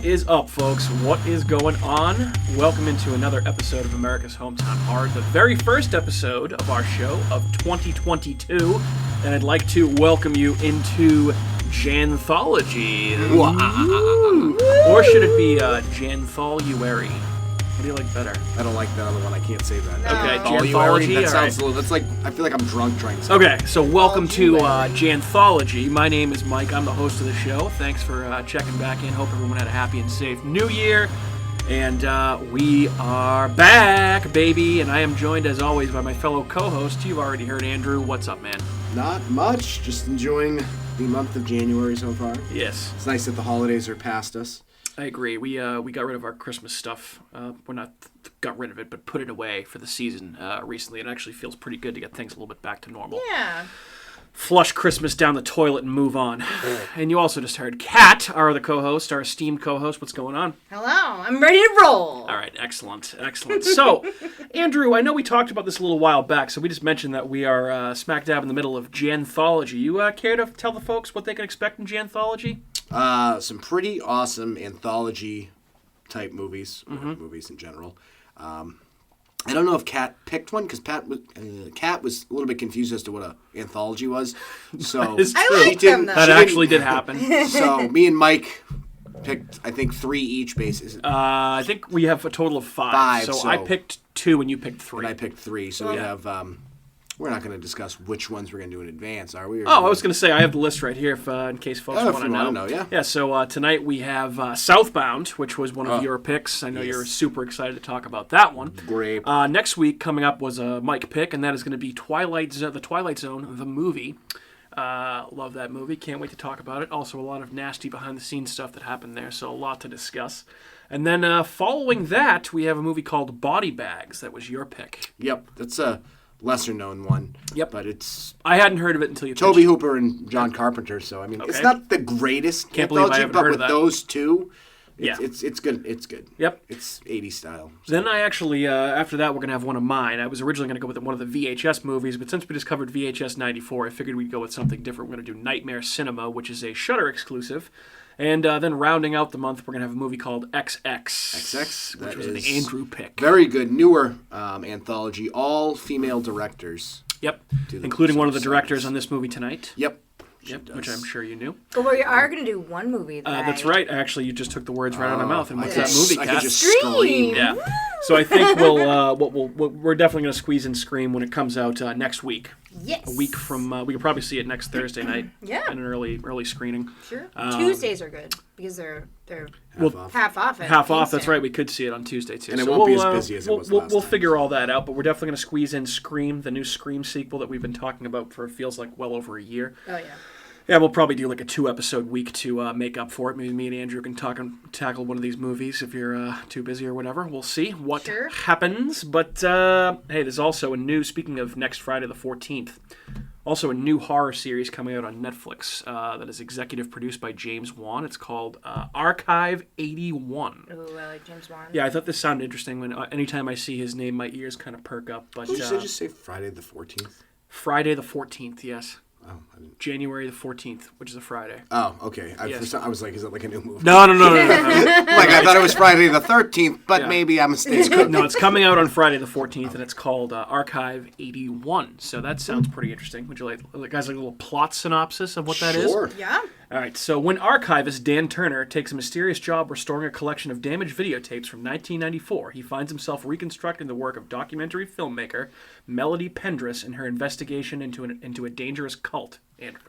is up, folks? What is going on? Welcome into another episode of America's Hometown Hard, the very first episode of our show of 2022, and I'd like to welcome you into JANthology. Or should it be JANtholuary? What do you like better? I don't like the other one. I can't say that. No. Okay, JANthology. That sounds a little. That's like I feel like I'm drunk trying to. Okay, so welcome to JANthology. My name is Mike. I'm the host of the show. Thanks for checking back in. Hope everyone had a happy and safe New Year. And we are back, baby. And I am joined, as always, by my fellow co-host. You've already heard Andrew. What's up, man? Not much. Just enjoying the month of January so far. Yes. It's nice that the holidays are past us. I agree. We got rid of our Christmas stuff. We're not got rid of it, but put it away for the season recently. It actually feels pretty good to get things a little bit back to normal. Yeah. Flush Christmas down the toilet and move on. And you also just heard Kat, our other co-host, our esteemed co-host. What's going on? Hello. I'm ready to roll. All right. Excellent. Excellent. So, Andrew, I know we talked about this a little while back, so we just mentioned that we are smack dab in the middle of JANthology. You care to tell the folks what they can expect in JANthology? Some pretty awesome anthology type movies, or movies in general. I don't know if Kat picked one because Kat was a little bit confused as to what an anthology was. So I liked them, though. That actually did happen. So me and Mike picked, I think, 3 each bases. I think we have a total of 5. So I picked 2 and you picked 3. And I picked 3. So we have. We're not going to discuss which ones we're going to do in advance, are we? I was going to say, I have the list right here if, in case folks want to know. Yeah, so tonight we have Southbound, which was one of your picks. I know you're super excited to talk about that one. Great. Next week, coming up, was a Mike pick, and that is going to be The Twilight Zone, the movie. Love that movie. Can't wait to talk about it. Also, a lot of nasty behind-the-scenes stuff that happened there, so a lot to discuss. And then following that, we have a movie called Body Bags. That was your pick. Yep, that's a lesser known one. Yep. But it's... I hadn't heard of it until you Toby Hooper and John Carpenter, so, I mean, it's not the greatest Can't believe I haven't heard of that. But with those two, Yeah. It's good. It's good. Yep. It's 80s style. So. Then I actually, after that, we're going to have one of mine. I was originally going to go with one of the VHS movies, but since we just covered VHS 94, I figured we'd go with something different. We're going to do Nightmare Cinema, which is a Shudder exclusive. And then rounding out the month, we're going to have a movie called XX, which was an Andrew pick. Very good. Newer anthology. All female directors. Yep. Including one of the directors on this movie tonight. Yep. Which I'm sure you knew. But we are going to do one movie tonight. That's right. Actually, you just took the words right out of my mouth. And what's that movie, Kat? I could just scream. Yeah. So I think we're definitely going to squeeze in Scream when it comes out next week. Yes. A week from, we could probably see it next Thursday night. Yeah. In an early screening. Sure. Tuesdays are good because they're half off. Half off. That's right. We could see it on Tuesday too. And it won't be as busy as it was last We'll time. figure all that out. But we're definitely going to squeeze in Scream, the new Scream sequel that we've been talking about for feels like well over a year. Oh yeah. Yeah, we'll probably do like a 2-episode week to make up for it. Maybe me and Andrew can tackle one of these movies if you're too busy or whatever. We'll see what happens. But hey, there's also speaking of next Friday the 14th, also a new horror series coming out on Netflix that is executive produced by James Wan. It's called Archive 81. Oh, I like James Wan. Yeah, I thought this sounded interesting. When anytime I see his name, my ears kind of perk up. But Did you just say Friday the 14th? Friday the 14th, yes. Oh, I didn't. January the 14th, which is a Friday. Oh, okay. Yes. I was like, is that like a new movie? No. Like, I thought it was Friday the 13th, but maybe I'm mistaken. No, it's coming out on Friday the 14th, and it's called Archive 81. So that sounds pretty interesting. Would you like guys, like a little plot synopsis of what that is? Sure. Yeah. All right. So when archivist Dan Turner takes a mysterious job restoring a collection of damaged videotapes from 1994, he finds himself reconstructing the work of documentary filmmaker Melody Pendress in her investigation into a dangerous cult. Andrew.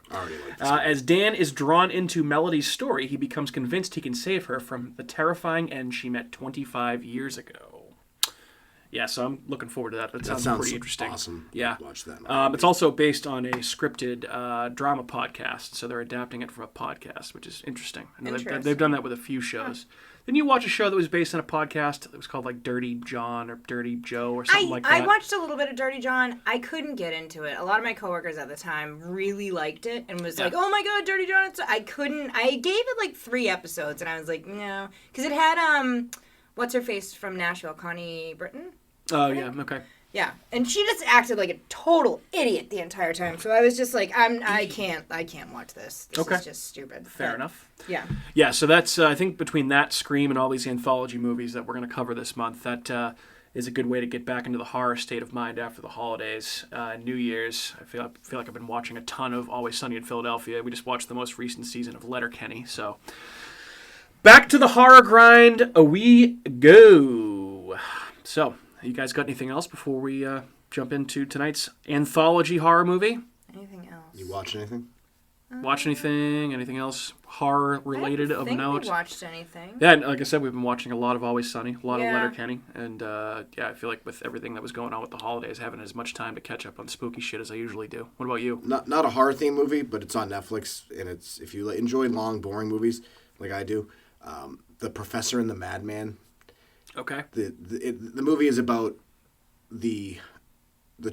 As Dan is drawn into Melody's story, he becomes convinced he can save her from the terrifying end she met 25 years ago. Yeah, so I'm looking forward to that. That sounds pretty interesting. Awesome. Yeah. Watch that. It's also based on a scripted drama podcast, so they're adapting it from a podcast, which is interesting. They've done that with a few shows. Didn't you watch a show that was based on a podcast that was called like Dirty John or Dirty Joe or something like that? I watched a little bit of Dirty John. I couldn't get into it. A lot of my coworkers at the time really liked it and was like, "Oh my god, Dirty John!" I couldn't. I gave it like 3 episodes and I was like, no, because it had what's her face from Nashville, Connie Britton. Oh yeah, okay. Yeah, and she just acted like a total idiot the entire time. So I was just like, I can't watch this. This is just stupid. Fair enough. Yeah. Yeah, so that's, I think between that, Scream, and all these anthology movies that we're going to cover this month, that is a good way to get back into the horror state of mind after the holidays. New Year's, I feel like I've been watching a ton of Always Sunny in Philadelphia. We just watched the most recent season of Letterkenny, so back to the horror grind we go. So, you guys got anything else before we jump into tonight's anthology horror movie? Anything else? You watch anything? Watch anything? Anything else horror related of note? I haven't watched anything. Yeah, like I said, we've been watching a lot of Always Sunny, a lot of Yeah. Letterkenny, and I feel like with everything that was going on with the holidays, I haven't as much time to catch up on spooky shit as I usually do. What about you? Not a horror theme movie, but it's on Netflix, and it's if you enjoy long, boring movies like I do, The Professor and the Madman. Okay. The movie is about the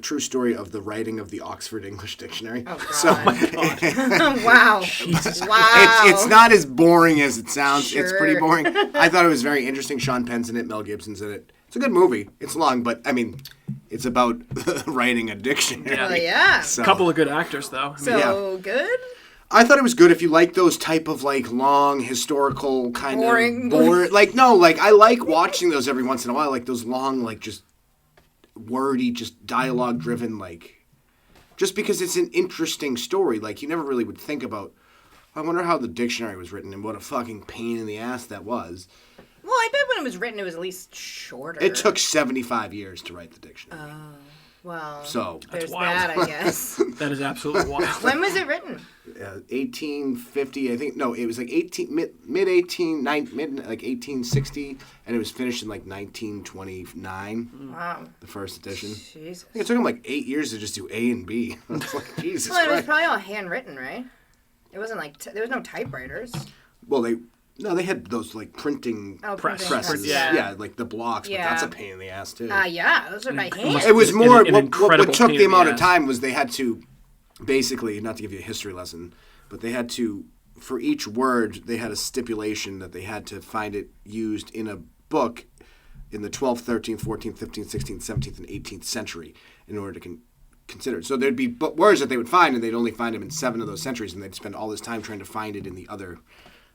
true story of the writing of the Oxford English Dictionary. Oh, God. So, Wow. Jesus. Wow. it's not as boring as it sounds. Sure. It's pretty boring. I thought it was very interesting. Sean Penn's in it. Mel Gibson's in it. It's a good movie. It's long, but I mean, it's about writing a dictionary. Yeah. Well, yeah. So, A couple of good actors, though. I mean, So good? I thought it was good if you like those type of like long historical kind Boring. of I like watching those every once in a while, like those long, like just wordy, just dialogue driven, like just because it's an interesting story. Like you never really would think about, I wonder how the dictionary was written and what a fucking pain in the ass that was. Well, I bet when it was written, it was at least shorter. It took 75 years to write the dictionary. Well, So there's wild. that, I guess. that is absolutely wild. When was it written? 1850, I think. No, it was like mid 1860, and it was finished in like 1929. Wow. The first edition. Jesus. I think it took them like 8 years to just do A and B. It's like, Jesus Well, it was Christ. probably all handwritten, right? It wasn't like there was no typewriters. Well, they had those like printing Printing presses. yeah. Like the blocks, Yeah. but that's a pain in the ass too. Yeah, those are by hand. It was more an what incredible took pain the in the amount of ass. time was they had to basically, not to give you a history lesson, but they had to, for each word, they had a stipulation that they had to find it used in a book in the 12th, 13th, 14th, 15th, 16th, 17th, and 18th century in order to consider it. So there'd be words that they would find, and they'd only find them in 7 of those centuries, and they'd spend all this time trying to find it in the other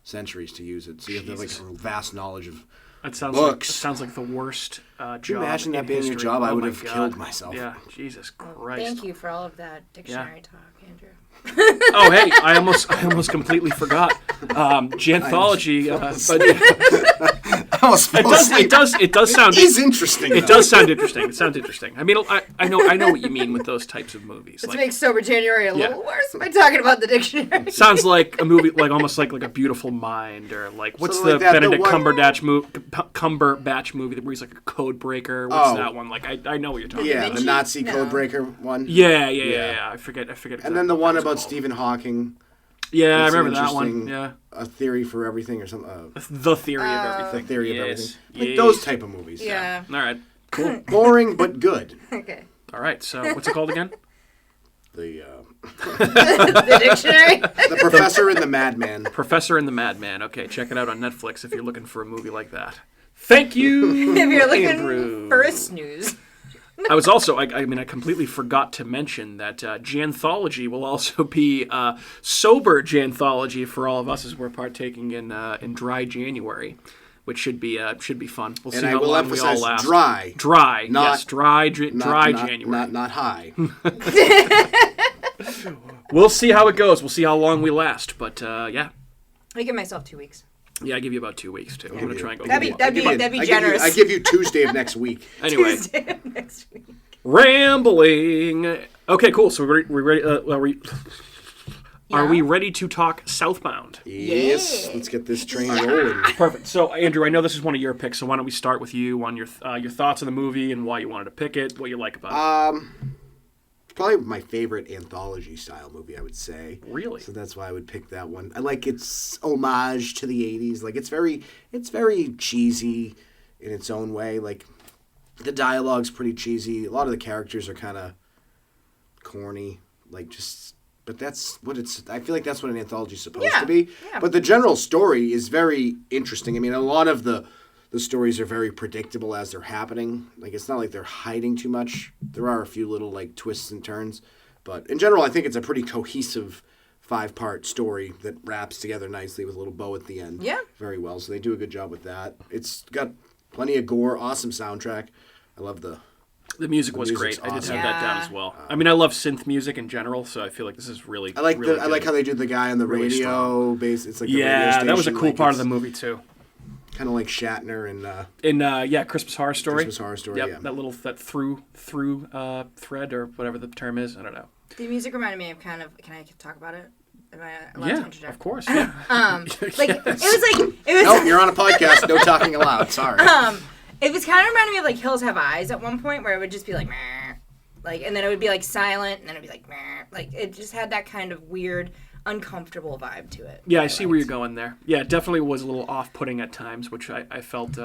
centuries to use it. So you have to have like a vast knowledge of That sounds books. like the worst job. you imagine that in being your history? job? I Oh would my have God. killed myself. Yeah, Jesus Christ. Thank you for all of that dictionary talk, Andrew. Oh, hey, I almost completely forgot. JANthology, but I almost fell asleep. it does sound It is interesting. It though. does sound interesting. It sounds interesting. I mean, I know what you mean with those types of movies. Let's Like, make Sober January a little worse by talking about the dictionary. sounds like a movie, like almost like A Beautiful Mind, or like what's Something the like that, the Benedict one- Cumberbatch movie where he's like a code breaker. What's Oh. that one? Like I know what you're talking Yeah, about. the Nazi No. codebreaker one. Yeah. I forget. And then exactly the what one that was about called. Stephen Hawking. Yeah, I It's an remember that one. interesting- Yeah, A theory for everything or something. The Theory of Everything. The theory of Yes. everything. Like Yes. those type of movies. Yeah. All right. Boring but good. Okay. All right. So what's it called again? The The dictionary? the Professor and the Madman. Professor and the Madman. Okay, check it out on Netflix if you're looking for a movie like that. Thank you, If you're looking Andrew. for a snooze. I was also, I completely forgot to mention that JANthology will also be sober JANthology for all of us as we're partaking in Dry January, which should be fun. We'll see And I how will long we all emphasize last. dry. Dry, Not- yes, dry Not- January. Not high. We'll see how it goes. We'll see how long we last. But yeah, I give myself 2 weeks. I give you about 2 weeks too. I'm gonna try and go. That'd be I generous. I give you Tuesday of next week. Anyway, Tuesday of next week. rambling. Okay, cool. So we're ready. Are we ready to talk Southbound? Yes. Let's get this train rolling. Perfect. So, Andrew, I know this is one of your picks, so why don't we start with you on your thoughts on the movie and why you wanted to pick it, what you like about it. Probably my favorite anthology style movie, I would say. Really? So that's why I would pick that one. I like its homage to the 80s. Like it's very cheesy in its own way. Like the dialogue's pretty cheesy. A lot of the characters are kind of corny. But that's what I feel like that's what an anthology is supposed to be. Yeah. But the general story is very interesting. I mean, a lot of the the stories are very predictable as they're happening. Like, it's not like they're hiding too much. There are a few little, like, twists and turns. But in general, I think it's a pretty cohesive 5-part story that wraps together nicely with a little bow at the end. Yeah. Very well. So they do a good job with that. It's got plenty of gore, awesome soundtrack. I love the music was great. music's I did awesome. have that down as well. I mean, I love synth music in general, so I feel like this is really. I like really I like how they do the guy on the Really radio strong. base. It's like the radio Yeah, that was a station, cool like, part of it's the movie too. Kind of like Shatner and In Christmas Horror Story. Christmas Horror Story. Yep, Yeah. that little through thread or whatever the term is. I don't know. The music reminded me of kind of. Can I talk about it? Am I allowed to Yeah, interject? of course. Yeah. Like it was. No, you're on a podcast. No talking aloud. Sorry. It was kind of reminding me of like Hills Have Eyes at one point, where it would just be like, meh, like, and then it would be like silent, and then it'd be like, meh. Like it just had that kind of weird, uncomfortable vibe to it. Yeah, I see where you're going there. Yeah, it definitely was a little off-putting at times, which I felt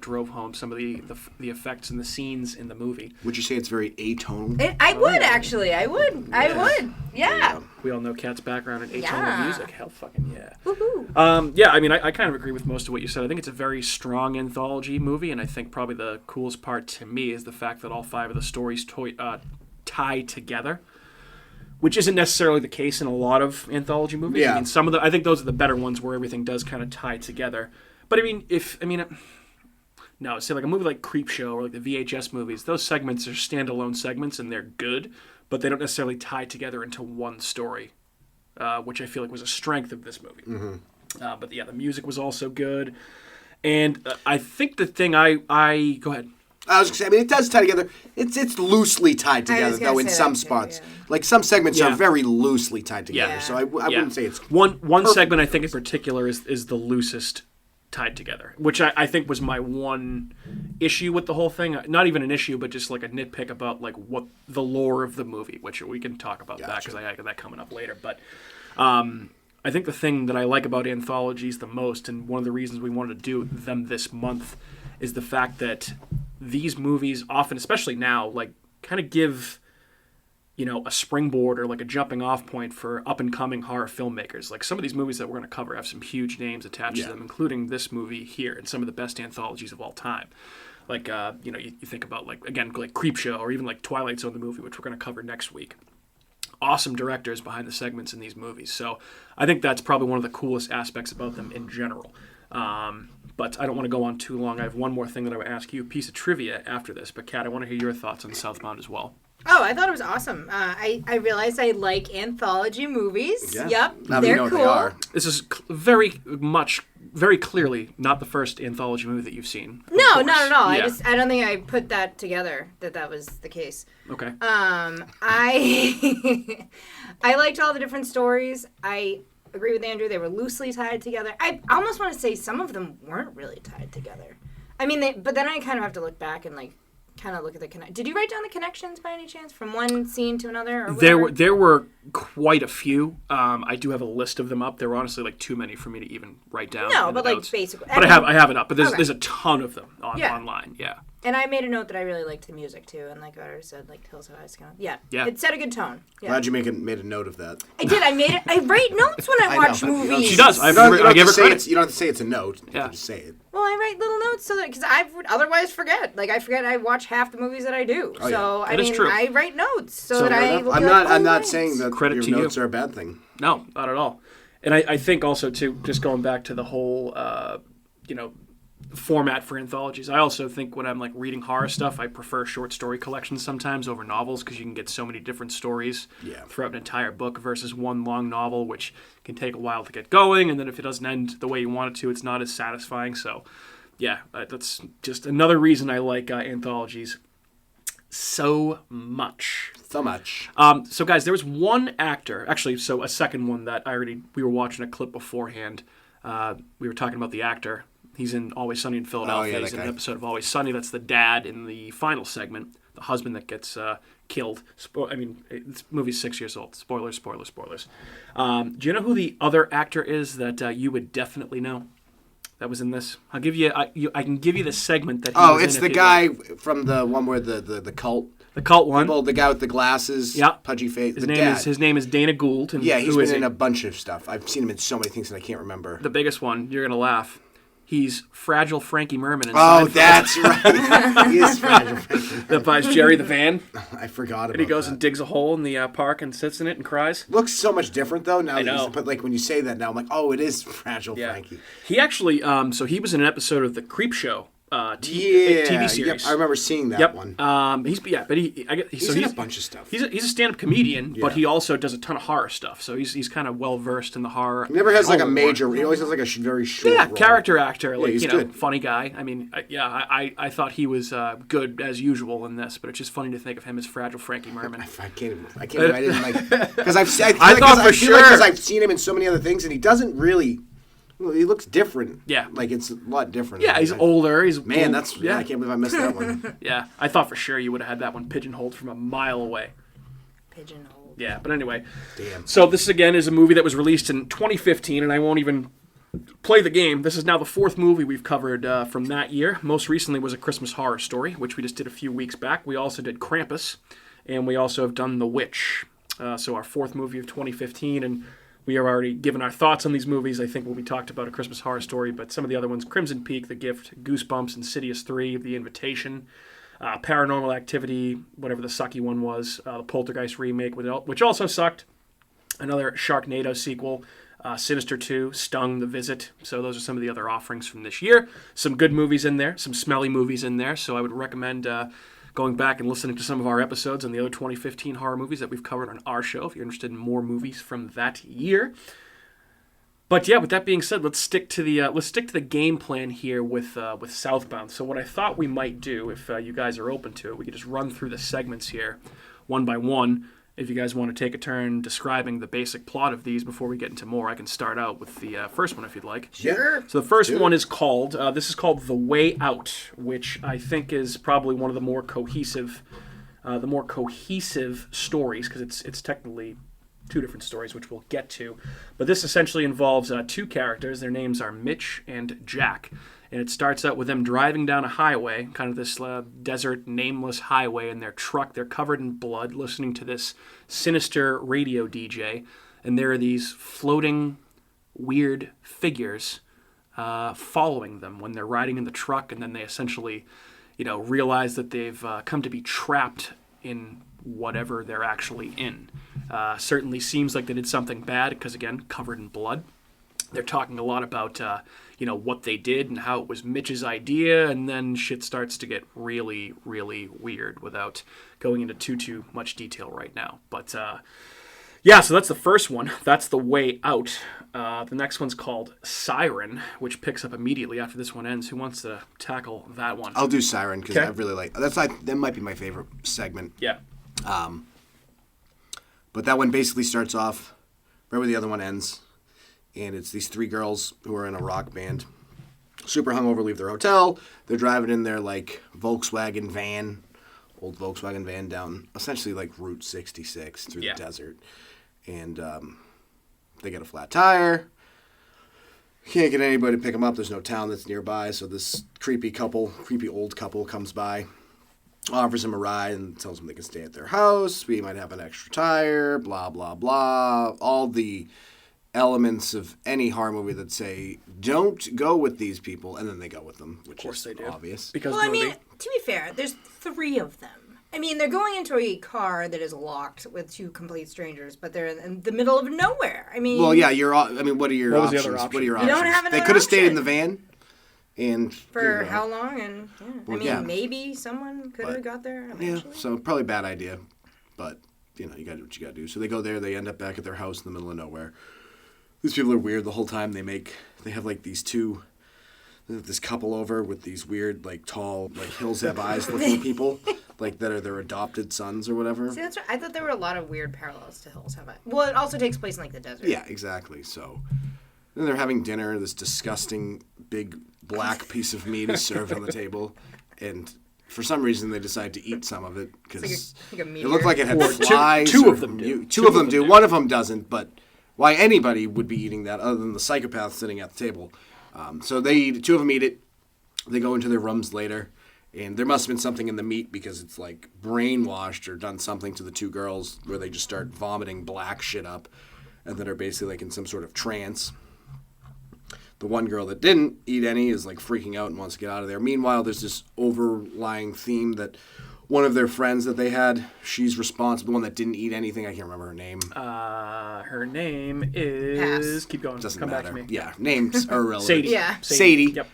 drove home some of the effects and the scenes in the movie. Would you say it's very atonal? I would actually. I would. I would. Yeah. We all know Kat's background in atonal Yeah. music. Hell fucking yeah. Woohoo. Yeah, I mean, I kind of agree with most of what you said. I think it's a very strong anthology movie, and I think probably the coolest part to me is the fact that all 5 of the stories tie together, which isn't necessarily the case in a lot of anthology movies. Yeah. I mean, I think those are the better ones where everything does kind of tie together. But I mean, no, say like a movie like Creepshow or like the VHS movies, those segments are standalone segments and they're good, but they don't necessarily tie together into one story, which I feel like was a strength of this movie. Mm-hmm. But yeah, the music was also good. And I think the thing I go ahead. I was going to say, I mean, it does tie together. It's loosely tied I together, was gonna though, in say some that too, spots. yeah. Like, some segments Yeah. are very loosely tied together, Yeah. so I wouldn't say it's... One segment I think in particular is the loosest tied together, which I think was my one issue with the whole thing. Not even an issue, but just like a nitpick about like what the lore of the movie, which we can talk about that Gotcha. because I got that coming up later. But I think the thing that I like about anthologies the most, and one of the reasons we wanted to do them this month, is the fact that these movies often, especially now, like kind of give, a springboard or like a jumping off point for up and coming horror filmmakers. Like some of these movies that we're going to cover have some huge names attached to them, including this movie here and some of the best anthologies of all time. Like, you think about like Creepshow or even like Twilight Zone, the movie, which we're going to cover next week. Awesome directors behind the segments in these movies. So I think that's probably one of the coolest aspects about them in general. But I don't want to go on too long. I have one more thing that I would ask you, a piece of trivia after this. But Kat, I want to hear your thoughts on Southbound as well. Oh, I thought it was awesome. I realized I like anthology movies. Yeah. Yep, Now that they're you know cool. what they are. This is very clearly not the first anthology movie that you've seen. of No, course. not at all. Yeah. I don't think I put that together that was the case. Okay. I I liked all the different stories. I agree with Andrew. They were loosely tied together. I almost want to say some of them weren't really tied together. I mean, but then I kind of have to look back and like kind of look at the connect. Did you write down the connections by any chance from one scene to another? Or There were quite a few. I do have a list of them up. There were honestly like too many for me to even write down. No, in the but like notes. basically. But I have it up. But Okay. there's a ton of them Yeah. online. Yeah. And I made a note that I really liked the music too, and like I already said, like Hills Have Eyes kind of. Yeah. Yeah. It set a good tone. Yeah. Glad you made a note of that. I did. I write notes when I watch know. movies. She does. You don't I give her have to say credit. you don't have to say it's a note. You Yeah. can just say it. Well, I write little notes so that because I would otherwise forget. Like I forget I watch half the movies that I do. Oh, yeah. So That is true. I write notes so So that fair I enough. will be I'm like, not. oh, I'm not nice. saying that Credit your to you. notes are a bad thing. No, not at all. And I think also too, just going back to the whole, format for anthologies. I also think when I'm like reading horror stuff, I prefer short story collections sometimes over novels because you can get so many different stories throughout an entire book versus one long novel, which can take a while to get going. And then if it doesn't end the way you want it to, it's not as satisfying. So yeah, that's just another reason I like anthologies so much. So much. So guys, there was one actor, actually, so a second one that we were watching a clip beforehand. We were talking about the actor. He's in Always Sunny in Philadelphia. that He's in an guy. episode of Always Sunny. That's the dad in the final segment, the husband that gets killed. This movie's 6 years old. Spoilers. Do you know who the other actor is that you would definitely know that was in this? I'll give you. I can give you the segment that. He was It's in the if you'd guy like. from the one where the cult. The cult one. Well, the guy with the glasses, pudgy face. His name is Dana Gould. And Yeah, he's who is been in he? a bunch of stuff. I've seen him in so many things that I can't remember. The biggest one. You're gonna laugh. He's Fragile Frankie Merman in Oh, Seinfeld. that's right. He is Fragile Frankie. That buys Jerry the van. I forgot about And he goes that. and digs a hole in the park and sits in it and cries. Looks so much different, though. Now I know. But like when you say that now, I'm like, oh, it is Fragile Frankie. He actually, so he was in an episode of the Creep Show Yeah. TV series. Yep, I remember seeing that one. He's in a bunch of stuff. He's a stand-up comedian, but Yeah. he also does a ton of horror stuff. So he's kind of well versed in the horror. He never has like a genre. major. He always has like a very short. Yeah, role. character actor, like he's you know, good. funny guy. I mean, I thought he was good as usual in this, but it's just funny to think of him as Fragile Frankie Merman. I can't. I didn't like because I thought for sure because I've seen him in so many other things, and he doesn't really. Well, he looks different. Yeah. like it's a lot different. Yeah, he's older. He's Man, old. that's I can't believe I missed that one. Yeah, I thought for sure you would have had that one pigeonholed from a mile away. Pigeonhole. Yeah, but anyway. Damn. So this, again, is a movie that was released in 2015, and I won't even play the game. This is now the fourth movie we've covered from that year. Most recently was A Christmas Horror Story, which we just did a few weeks back. We also did Krampus, and we also have done The Witch. So our fourth movie of 2015, and we have already given our thoughts on these movies. I think we talked about A Christmas Horror Story, but some of the other ones, Crimson Peak, The Gift, Goosebumps, Insidious 3, The Invitation, Paranormal Activity, whatever the sucky one was, the Poltergeist remake, which also sucked, another Sharknado sequel, Sinister 2, Stung, The Visit. So those are some of the other offerings from this year. Some good movies in there, some smelly movies in there, so I would recommend going back and listening to some of our episodes on the other 2015 horror movies that we've covered on our show if you're interested in more movies from that year. But yeah, with that being said, let's stick to the game plan here with Southbound. So what I thought we might do, if you guys are open to it, we could just run through the segments here one by one. If you guys want to take a turn describing the basic plot of these before we get into more, I can start out with the first one if you'd like. Sure. So the first one is called, this is called The Way Out, which I think is probably one of the more cohesive stories, because it's technically two different stories, which we'll get to. But this essentially involves two characters. Their names are Mitch and Jack. And it starts out with them driving down a highway, kind of this desert, nameless highway in their truck. They're covered in blood, listening to this sinister radio DJ. And there are these floating, weird figures following them when they're riding in the truck. And then they essentially, realize that they've come to be trapped in whatever they're actually in. Certainly seems like they did something bad because, again, covered in blood. They're talking a lot about, what they did and how it was Mitch's idea, and then shit starts to get really, really weird without going into too much detail right now. But, so that's the first one. That's The Way Out. The next one's called Siren, which picks up immediately after this one ends. Who wants to tackle that one? I'll do Siren because Okay. I really like that might be my favorite segment. Yeah. But that one basically starts off right where the other one ends. And it's these three girls who are in a rock band. Super hungover, leave their hotel. They're driving in their, Volkswagen van, old Volkswagen van down, essentially, Route 66 through the desert. And they get a flat tire. Can't get anybody to pick them up. There's no town that's nearby. So this creepy old couple comes by, offers them a ride, and tells them they can stay at their house. We might have an extra tire, blah, blah, blah. All the elements of any horror movie that say, don't go with these people, and then they go with them, which Of course is they do. obvious. Because Well, I movie. mean, to be fair, there's three of them. I mean, they're going into a car that is locked with two complete strangers, but they're in the middle of nowhere. I mean, Well, yeah, what are your What was the options? other What are option? your You options? don't have They another could have stayed in option. the van, and for how long? And Well, yeah. maybe someone could have got there Yeah, eventually. so probably a bad idea, but you got to do what you got to do. So they go there. They end up back at their house in the middle of nowhere. These people are weird the whole time. They have this couple over with these weird, tall, hills have eyes looking people, that are their adopted sons or whatever. See, that's right. I thought there were a lot of weird parallels to Hills Have Eyes. Well, it also takes place in the desert. Yeah, exactly. So then they're having dinner. This disgusting big black piece of meat is served on the table, and for some reason they decide to eat some of it because like a it meteor. looked like it had Or flies. two or of them do. Two of them do. One of them doesn't, but why anybody would be eating that other than the psychopath sitting at the table? So they eat. Two of them eat it. They go into their rooms later, and there must have been something in the meat because it's brainwashed or done something to the two girls where they just start vomiting black shit up, and then are basically in some sort of trance. the one girl that didn't eat any is like freaking out and wants to get out of there. Meanwhile, there's this overlying theme that one of their friends that they had, she's responsible. The one that didn't eat anything, I can't remember her name. Her name is... Pass. Keep going. Doesn't Come matter. back to me. Yeah, names are irrelevant. Sadie. Yeah. Sadie. Yep.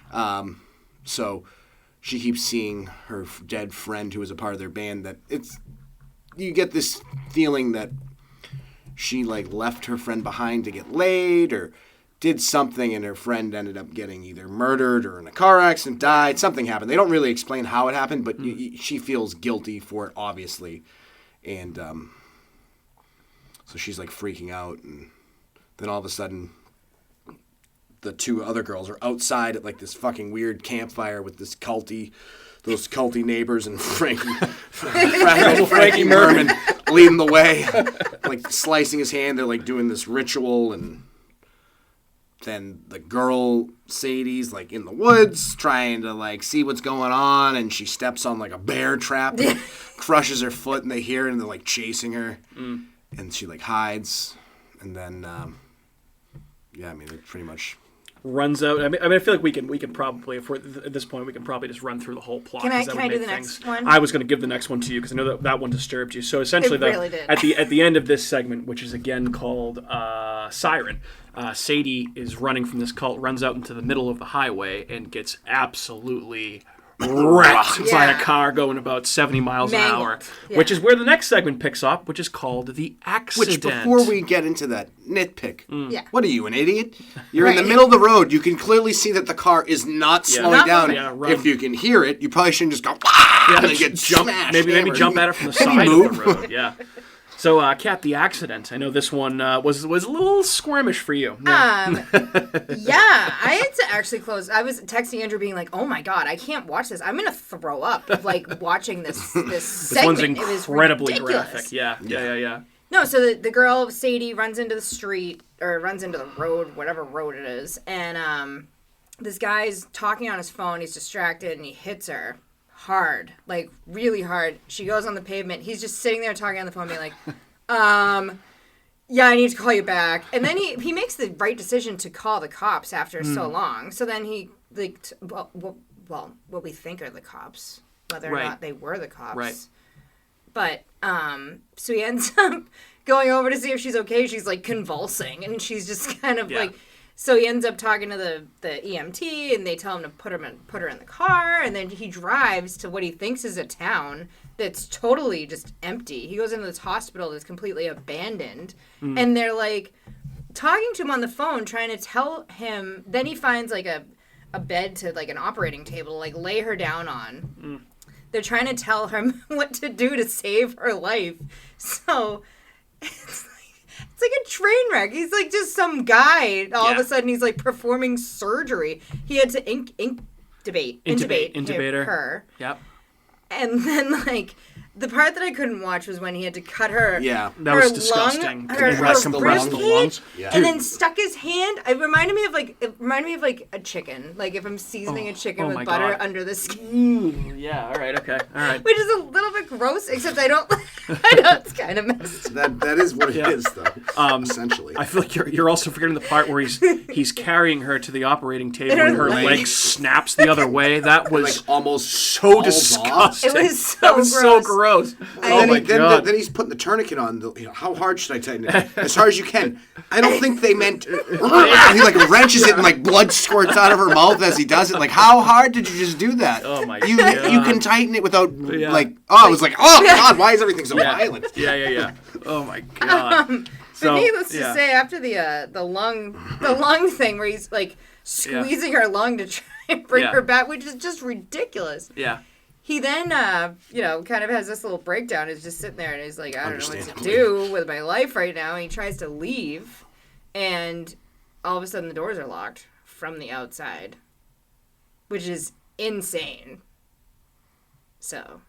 So she keeps seeing her dead friend who was a part of their band. That you get this feeling that she like left her friend behind to get laid or did something, and her friend ended up getting either murdered or in a car accident, died. Something happened. They don't really explain how it happened, but she feels guilty for it, obviously. And so she's like freaking out, and then all of a sudden the two other girls are outside at like this fucking weird campfire with those culty neighbors, and Frankie Merman leading the way, like slicing his hand. They're like doing this ritual, and then the girl Sadie's like in the woods trying to like see what's going on, and she steps on like a bear trap, and crushes her foot, and they hear it, and they're like chasing her, and she like hides, and then it pretty much runs out. I mean, I feel like we can probably, if we're at this point, we can probably just run through the whole plot. Can I that would do make the things. next one? I was going to give the next one to you because I know that one disturbed you. So essentially, It really did. at the end of this segment, which is again called Siren, Sadie is running from this cult, runs out into the middle of the highway, and gets absolutely wrecked by a car going about 70 miles an hour, which is where the next segment picks up, which is called The Accident. Which, before we get into that nitpick, what are you, an idiot? You're in the Right. middle of the road. You can clearly see that the car is not slowing down. Yeah, run. If you can hear it, you probably shouldn't just go, and then get jump, smashed. maybe jump at it from the side of the road. Yeah. So, Kat, The Accident. I know this one was a little squirmish for you. Yeah, I had to actually close. I was texting Andrew being like, oh my God, I can't watch this. I'm going to throw up of like watching this segment. This one's incredibly it was ridiculous. graphic. Yeah. No, so the girl, Sadie, runs into the street, or runs into the road, whatever road it is, and this guy's talking on his phone, he's distracted, and he hits her hard, like really hard. She goes on the pavement. He's just sitting there talking on the phone, being like, yeah, I need to call you back. And then he makes the right decision to call the cops after so long. So then he, like, what we think are the cops, whether or not they were the cops. Right. But, so he ends up going over to see if she's okay. She's, like, convulsing, and she's just kind of, like... So he ends up talking to the EMT, and they tell him to put her in the car, and then he drives to what he thinks is a town that's totally just empty. He goes into this hospital that's completely abandoned, and they're, like, talking to him on the phone, trying to tell him... Then he finds, like, a bed to, like, an operating table to, like, lay her down on. They're trying to tell him what to do to save her life. So it's like a train wreck. He's like just some guy. All of a sudden, he's like performing surgery. He had to intubate her. Yep. And then, like, the part that I couldn't watch was when he had to cut her. Yeah, that was disgusting. Her Compressed the lungs. Yeah. And then stuck his hand. It reminded me of like a chicken. Like if I'm seasoning a chicken with butter under the skin. Yeah. All right. Okay. All right. Which is a little bit gross, except I don't. I know it's kind of messed. That is what it is, though. Essentially, I feel like you're also forgetting the part where he's carrying her to the operating table and her leg snaps the other way. That was like almost so disgusting. It was so that was gross. so gross. Then he's putting the tourniquet on. How hard should I tighten it? As hard as you can. I don't think they meant. He like wrenches it and like blood squirts out of her mouth as he does it. Like, how hard did you just do that? Oh my God! You can tighten it without like. Oh, I was like, oh God, why is everything so violent? Yeah. Oh my God. But needless to say, after the lung thing where he's like squeezing her lung to try and bring her back, which is just ridiculous. Yeah. He then, kind of has this little breakdown. He's just sitting there and he's like, I don't know what to do with my life right now. And he tries to leave, and all of a sudden the doors are locked from the outside, which is insane. So,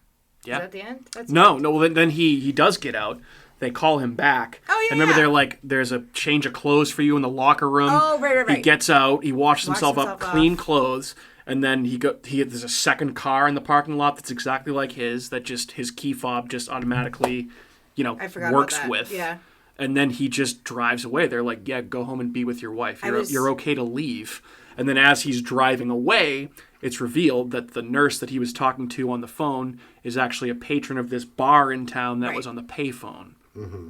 is that the end? No. Well, then he does get out. They call him back. Oh, yeah. And remember, they're like, there's a change of clothes for you in the locker room. Oh, right. He gets out. He washes himself up, clean clothes. And then there's a second car in the parking lot that's exactly like his, that just his key fob just automatically, works with. Yeah. And then he just drives away. They're like, yeah, go home and be with your wife. You're okay to leave. And then as he's driving away, it's revealed that the nurse that he was talking to on the phone is actually a patron of this bar in town that was on the payphone. Mm-hmm.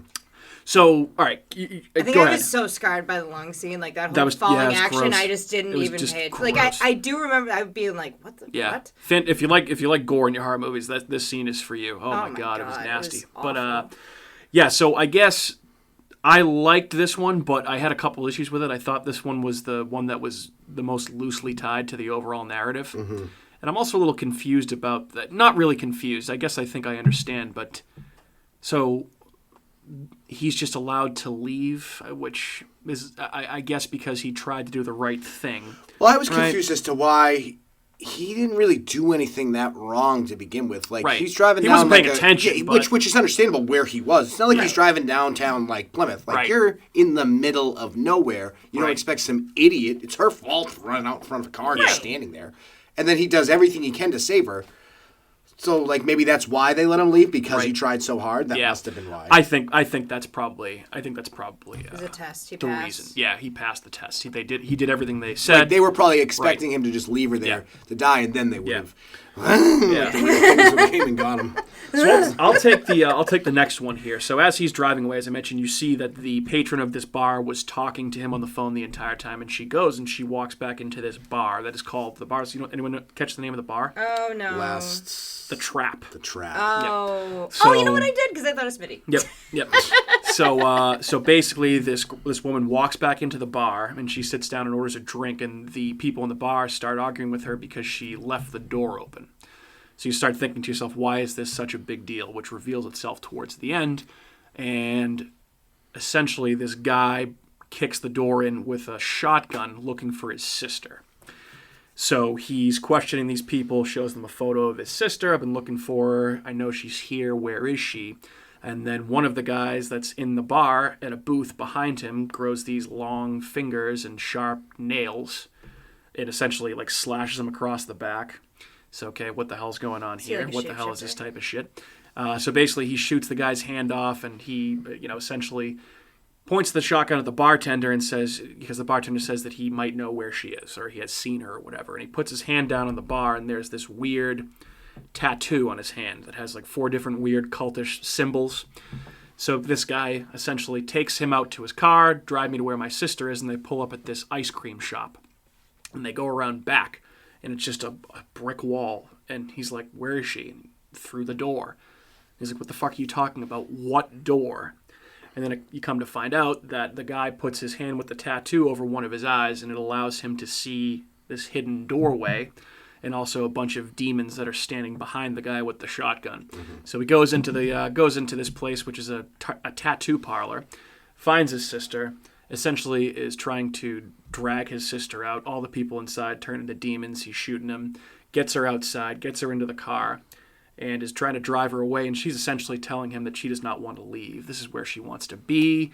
So, all right, I think I was so scarred by the lung scene, like that whole falling action. Gross. I just didn't even pay it. Like I do remember I being like, "What the what?" Finn, if you like gore in your horror movies, this scene is for you. Oh my god, it was nasty. But so I guess I liked this one, but I had a couple issues with it. I thought this one was the one that was the most loosely tied to the overall narrative, and I'm also a little confused about that. Not really confused. I guess I think I understand, but so. He's just allowed to leave, which is, I guess, because he tried to do the right thing. Well, I was confused as to why he didn't really do anything that wrong to begin with. Like he's driving down, wasn't paying attention, which is understandable where he was. It's not like he's driving downtown like Plymouth. Like you're in the middle of nowhere. You don't expect some idiot. It's her fault to run out in front of a car and just standing there. And then he does everything he can to save her. So, like, maybe that's why they let him leave, because he tried so hard? That must have been why. I think that's probably it was a test. He the passed. reason. Yeah, he passed the test. He did everything they said. Like, they were probably expecting him to just leave her there to die, and then they would have. Came and got him. So I'll take the next one here. So as he's driving away, as I mentioned, you see that the patron of this bar was talking to him on the phone the entire time, and she goes and she walks back into this bar that is called the bar. So anyone catch the name of the bar? Oh no. The Trap. The Trap. Oh. Yep. So, you know what I did? Because I thought it was Smitty. Yep. So basically, this woman walks back into the bar and she sits down and orders a drink, and the people in the bar start arguing with her because she left the door open. So you start thinking to yourself, why is this such a big deal? Which reveals itself towards the end, and essentially this guy kicks the door in with a shotgun looking for his sister. So he's questioning these people, shows them a photo of his sister. I've been looking for her. I know she's here. Where is she? And then one of the guys that's in the bar at a booth behind him grows these long fingers and sharp nails. It essentially like slashes him across the back. So, okay, what the hell's going on here? What the hell is this type of shit? So basically he shoots the guy's hand off, and he, essentially points the shotgun at the bartender and says, because the bartender says that he might know where she is, or he has seen her or whatever. And he puts his hand down on the bar, and there's this weird tattoo on his hand that has like 4 different weird cultish symbols. So this guy essentially takes him out to his car, drive me to where my sister is, and they pull up at this ice cream shop. And they go around back, and it's just a brick wall. And he's like, where is she? And through the door. He's like, what the fuck are you talking about? What door? And then you come to find out that the guy puts his hand with the tattoo over one of his eyes, and it allows him to see this hidden doorway and also a bunch of demons that are standing behind the guy with the shotgun. Mm-hmm. So he goes into this place, which is a tattoo parlor, finds his sister, essentially is trying to drag his sister out. All the people inside turn into demons. He's shooting them, gets her outside, gets her into the car, and is trying to drive her away. And she's essentially telling him that she does not want to leave. This is where she wants to be.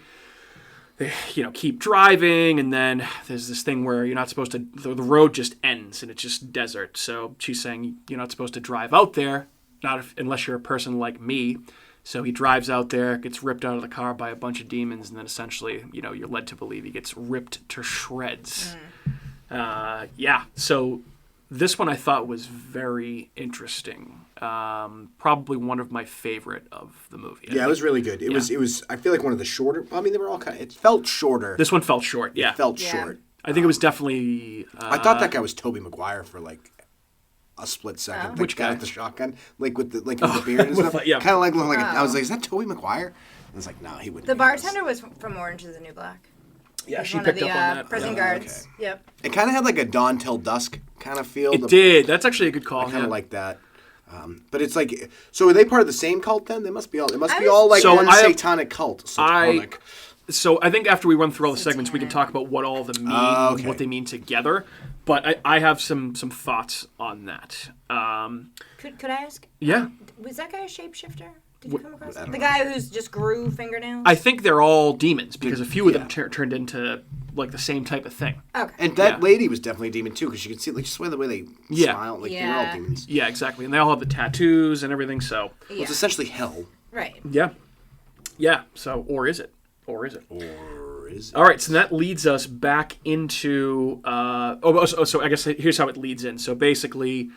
They, keep driving, and then there's this thing where you're not supposed to, the road just ends, and it's just desert. So she's saying you're not supposed to drive out there, unless you're a person like me. So he drives out there, gets ripped out of the car by a bunch of demons, and then essentially, you're led to believe he gets ripped to shreds. So this one I thought was very interesting. Probably one of my favorite of the movie. It was really good. It was. I feel like one of the shorter. I mean, they were all kind of. It felt shorter. This one felt short. Yeah, it felt short. I think it was definitely. I thought that guy was Tobey Maguire for like a split second. Which guy with the shotgun, with the beard and stuff? Kind of like I was like, is that Tobey Maguire? I was like, no, he wouldn't. The bartender was from Orange Is the New Black. Yeah, she picked up on that. Prison guards. Okay. Yep. It kind of had like a Dawn Till Dusk kind of feel. It did. That's actually a good call. I kind of like that. But it's like, so are they part of the same cult then? They must be all. It must be all like one satanic cult. Satanic. So I think after we run through all the segments, we can talk about what all of them mean, what they mean together. But I have some thoughts on that. Could I ask? Yeah. Was that guy a shapeshifter? Did you come across that? The guy who's just grew fingernails? I think they're all demons because a few of them turned into like the same type of thing. Okay. And that lady was definitely a demon too, because you could see just the way they smile, like they were all demons. Yeah, exactly. And they all have the tattoos and everything. So it's essentially hell. Right. Yeah. Yeah. So, or is it? Or Or is it? All right, so that leads us back into. So I guess here's how it leads in. So basically,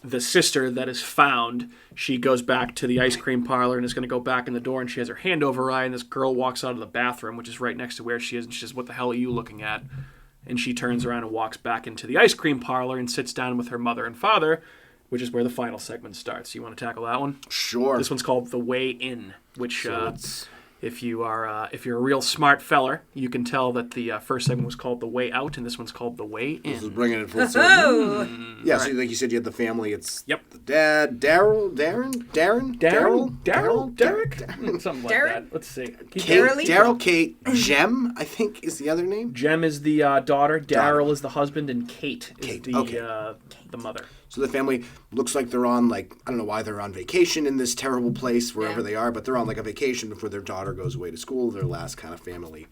the sister that is found, she goes back to the ice cream parlor and is going to go back in the door, and she has her hand over her eye, and this girl walks out of the bathroom, which is right next to where she is, and she says, "What the hell are you looking at?" And she turns around and walks back into the ice cream parlor and sits down with her mother and father, which is where the final segment starts. You want to tackle that one? Sure. This one's called The Way In, which So if you're a real smart feller, you can tell that the first segment was called The Way Out, and this one's called The Way This is In. bringing it full circle. Oh, Yeah, so like you said, you had the family. It's Yep. the dad, Darren, Derek? Something like Darren? that. Let's see. Daryl, Kate, Jem, I think is the other name. Jem is the daughter, Daryl is the husband, and Kate is the mother. So the family looks like they're on, like, I don't know why they're on vacation in this terrible place, wherever they are, but they're on, like, a vacation before their daughter goes away to school, their last kind of family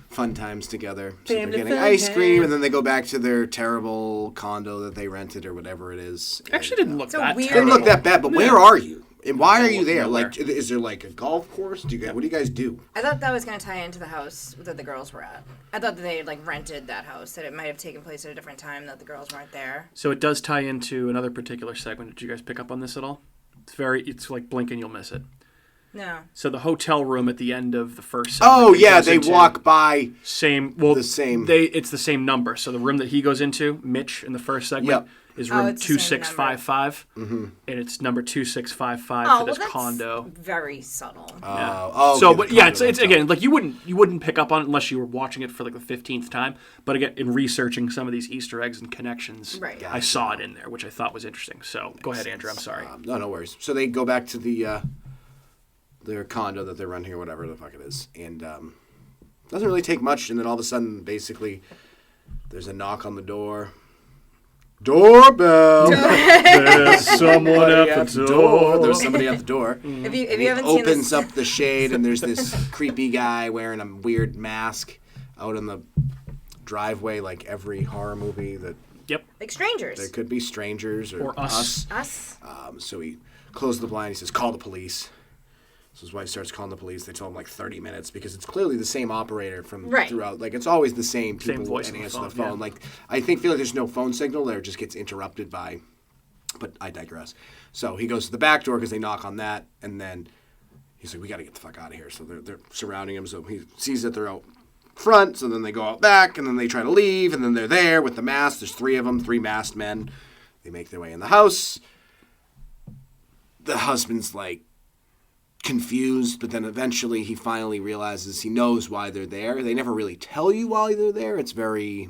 fun times together. So they're getting ice cream, and then they go back to their terrible condo that they rented or whatever it is. Actually didn't look So that weird. Didn't terrible. look that bad, but where are you? And why are you look there? nowhere. Like, is there, like, a golf course? What do you guys do? I thought that was going to tie into the house that the girls were at. I thought that they had, like, rented that house, that it might have taken place at a different time, that the girls weren't there. So it does tie into another particular segment. Did you guys pick up on this at all? It's like blink and you'll miss it. No. So the hotel room at the end of the first segment. Oh, he yeah, goes they into walk by. the same. It's the same number. So the room that he goes into, Mitch, in the first segment, is room it's the same 2655, and it's number 2655 Oh, for this that's condo. very subtle. So, okay, but the yeah, condo it's hotel. again like you wouldn't pick up on it unless you were watching it for like the 15th time. But again, in researching some of these Easter eggs and connections, Right. I saw it in there, which I thought was interesting. So go ahead, Andrew. I'm sorry. No worries. So they go back to their condo that they're renting or whatever the fuck it is, and doesn't really take much. And then all of a sudden, basically, there's a knock on the door. Doorbell. There's someone at the door. There's somebody at the door. If you He haven't seen opens this, up the shade, and there's this creepy guy wearing a weird mask out in the driveway, like every horror movie that Yep. like strangers. there could be strangers or us. Us. So he closes the blind. He says, "Call the police." So his wife starts calling the police. They tell him like 30 minutes because it's clearly the same operator from Right. throughout. Like it's always the same people Same voice and on the answer phone, the phone. yeah. Like I feel like there's no phone signal there. It just gets interrupted by. But I digress. So he goes to the back door because they knock on that, and then he's like, "We got to get the fuck out of here." So they're surrounding him. So he sees that they're out front. So then they go out back, and then they try to leave, and then they're there with the mask. There's three of them, three masked men. They make their way in the house. The husband's like confused, but then eventually he finally realizes he knows why they're there. They never really tell you why they're there. It's very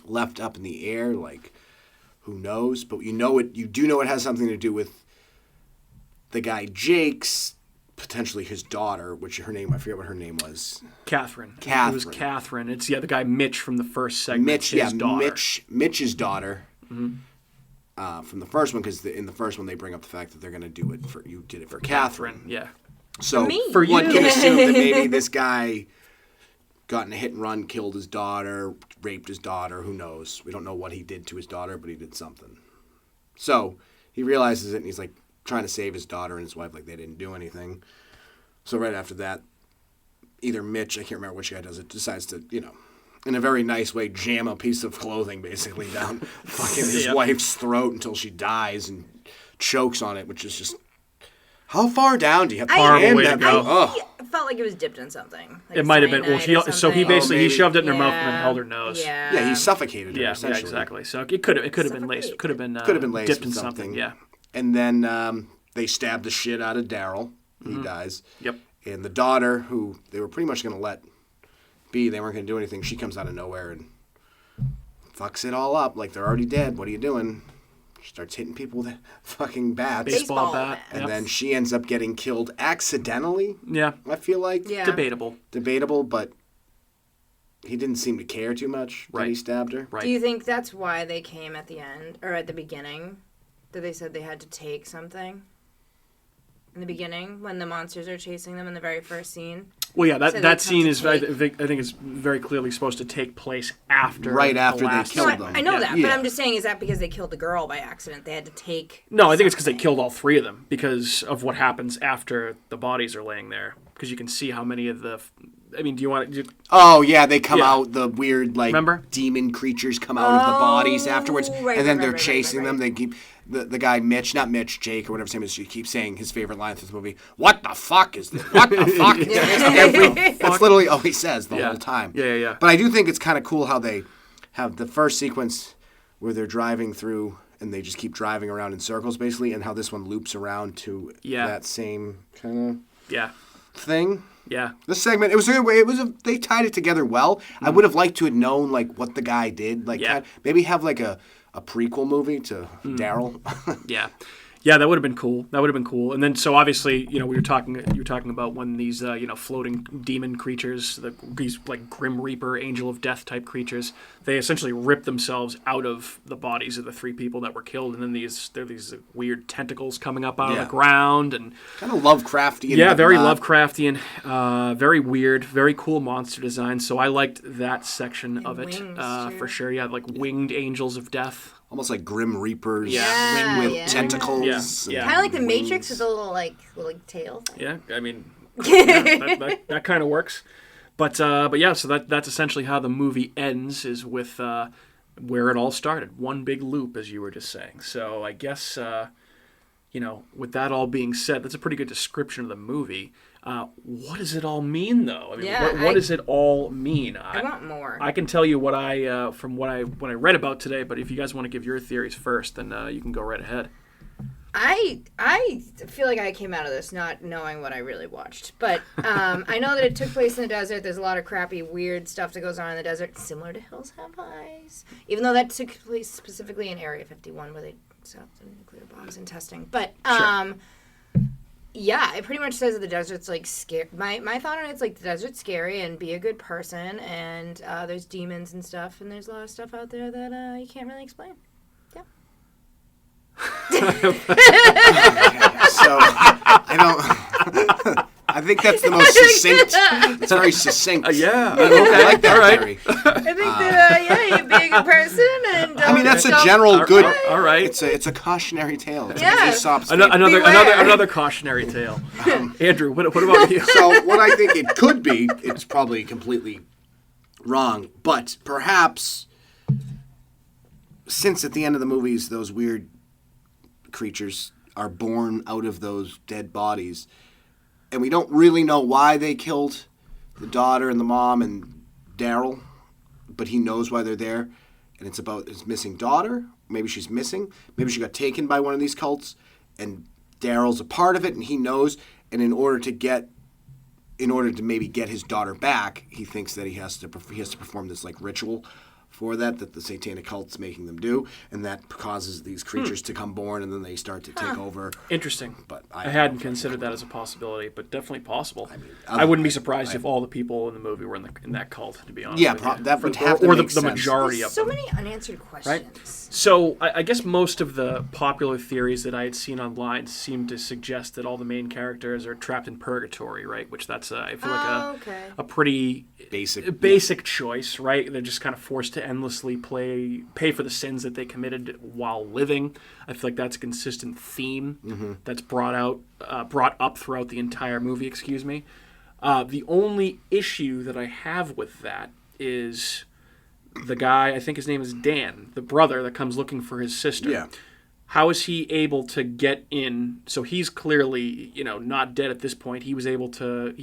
left up in the air, like who knows? But you do know it has something to do with the guy Jake's, potentially his daughter, which I forget what her name was. Catherine. Catherine. It was Catherine. It's the guy Mitch from the first segment. Mitch's daughter. Mm-hmm. From the first one, because in the first one they bring up the fact that they're going to do it for you did it for Catherine. Yeah. So me. For one you. can assume that maybe this guy got in a hit and run, killed his daughter, raped his daughter. Who knows? We don't know what he did to his daughter, but he did something. So he realizes it, and he's like trying to save his daughter and his wife, like they didn't do anything. So right after that, either Mitch, I can't remember which guy does it, decides to, in a very nice way, jam a piece of clothing basically down fucking his Yep. wife's throat until she dies and chokes on it, which is just... How far down do you have to Horrible jam way to that go. thing? Ugh. I felt like it was dipped in something. Like It might have been. Well, cyanide or so he something. basically he maybe. shoved it in her mouth and then Yeah. held her nose. Yeah. Yeah, he suffocated her, Yeah, essentially. exactly. So it could have been laced. Could have been Laced dipped in with something. Yeah. And then they stab the shit out of Daryl. He dies. Yep. And the daughter, who they were pretty much going to let be, they weren't going to do anything, she comes out of nowhere and fucks it all up. Like, they're already dead. What are you doing? She starts hitting people with fucking bats. Baseball Baseball bat. bat. And Yep. then she ends up getting killed accidentally, Yeah. I feel like. Yeah. Debatable. Debatable, but he didn't seem to care too much when he Right. stabbed her. Right. Do you think that's why they came at the end or at the beginning? That they said they had to take something? in the beginning when the monsters are chasing them in the very first scene. Well, yeah, So that they scene come is, to I take- think it's very clearly supposed to take place after. Right the after they last killed No, them. I know that, Yeah. but I'm just saying, is that because they killed the girl by accident? They had to take. No, I think it's because they something. killed all three of them because of what happens after the bodies are laying there. Because you can see how many of the. I mean, do you want to? Oh yeah, they come Yeah. out. The weird like Remember? demon creatures come out of the bodies afterwards, right, and then right, they're right, chasing right, them. They keep the guy Jake or whatever his name is. He keeps saying his favorite line through the movie. What the fuck is this? What the fuck is this? That's literally all he says the whole time. Yeah. But I do think it's kind of cool how they have the first sequence where they're driving through and they just keep driving around in circles basically, and how this one loops around to that same kind Yeah. of thing. Yeah. This segment, they tied it together well. I would have liked to have known like what the guy did, like maybe have like a prequel movie to Daryl. Yeah. Yeah, that would have been cool. And then, so obviously, you were talking about when these, floating demon creatures, these like Grim Reaper, Angel of Death type creatures, they essentially rip themselves out of the bodies of the three people that were killed, and then there are these weird tentacles coming up out of the ground, and kind of Lovecraftian. Yeah, very Lovecraftian, very weird, very cool monster design. So I liked that section of it for sure. Yeah, like winged angels of death. Almost like Grim Reapers with tentacles. Yeah. Kind of like the Matrix with a little tail thing. Yeah, I mean, that kind of works. But yeah, so that's essentially how the movie ends, is with where it all started. One big loop, as you were just saying. So I guess, with that all being said, that's a pretty good description of the movie. What does it all mean, though? I mean, what does it all mean? I want more. I can tell you what from what I read about today, but if you guys want to give your theories first, then you can go right ahead. I feel like I came out of this not knowing what I really watched, but I know that it took place in the desert. There's a lot of crappy, weird stuff that goes on in the desert, similar to Hills Have Eyes, even though that took place specifically in Area 51 where they set up the nuclear bombs and testing. But yeah, it pretty much says that the desert's like scary. My thought on it's like the desert's scary and be a good person, and there's demons and stuff, and there's a lot of stuff out there that you can't really explain. Yeah. So I don't. I think that's the most succinct. It's very succinct. Yeah. I like that theory. I think that you be a good person, and I mean that's a general good. All right. It's a cautionary tale. It's Yeah. an Aesop's Another cautionary tale. Andrew, what about you? So what I think it could be, it's probably completely wrong, but perhaps since at the end of the movies those weird creatures are born out of those dead bodies, and we don't really know why they killed the daughter and the mom and Daryl, but he knows why they're there, and it's about his missing daughter. Maybe she's missing. Maybe she got taken by one of these cults, and Daryl's a part of it, and he knows. And in order to maybe get his daughter back, he thinks that he has to perform this like ritual for that the satanic cult's making them do, and that causes these creatures to come born, and then they start to take over. Interesting. But I hadn't considered that as a possibility, but definitely possible. I wouldn't be surprised if all the people in the movie were in that cult, to be honest. Yeah, with you. that would have to or make the sense. majority There's of so them. many unanswered questions. So I guess most of the popular theories that I had seen online seemed to suggest that all the main characters are trapped in purgatory, right? Which that's I feel like a pretty basic choice, right? They're just kind of forced to endlessly pay for the sins that they committed while living. I feel like that's a consistent theme that's brought up throughout the entire movie. Excuse me. The only issue that I have with that is the guy, I think his name is Dan, the brother that comes looking for his sister. Yeah. How is he able to get in? So he's clearly, not dead at this point. He's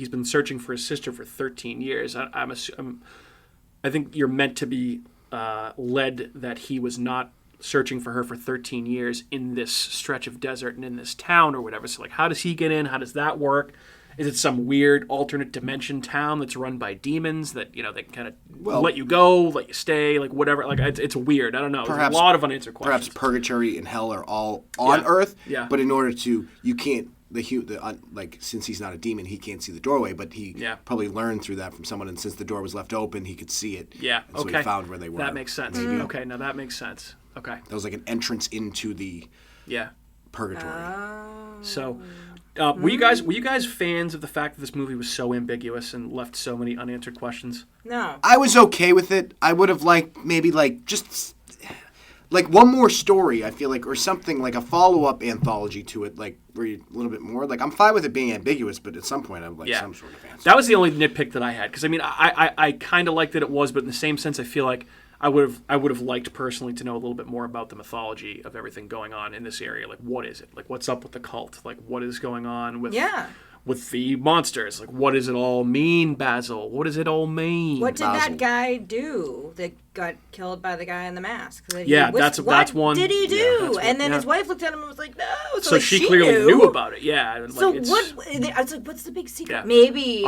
been searching for his sister for 13 years. I think you're meant to be led that he was not searching for her for 13 years in this stretch of desert and in this town or whatever. So, how does he get in? How does that work? Is it some weird alternate dimension town that's run by demons that, they can kind of let you go, let you stay, like whatever? Like, it's weird. I don't know. There's a lot of unanswered questions. Perhaps purgatory and hell are all on Earth. Yeah. But in order to, you can't, since he's not a demon, he can't see the doorway, but he probably learned through that from someone, and since the door was left open, he could see it. Yeah, and so he found where they were. That makes sense. Okay, now that makes sense. Okay. That was like an entrance into the purgatory. So, Were you guys fans of the fact that this movie was so ambiguous and left so many unanswered questions? No. I was okay with it. I would have liked maybe just one more story, I feel like, or something like a follow-up anthology to it, like where you a little bit more. Like, I'm fine with it being ambiguous, but at some point I'd like some sort of answer. That was the only nitpick that I had, because I mean, I kind of liked that it was, but in the same sense, I feel like I would have liked personally to know a little bit more about the mythology of everything going on in this area. Like, what is it? Like, what's up with the cult? Like, what is going on with with the monsters? Like, what does it all mean, Basil? What does it all mean? What did Basil. that guy do that got killed by the guy in the mask? That's one. What did he do? Yeah, and then his wife looked at him and was like, no. So she clearly knew about it. Yeah. And so like, I was like, what's the big secret? Yeah. Maybe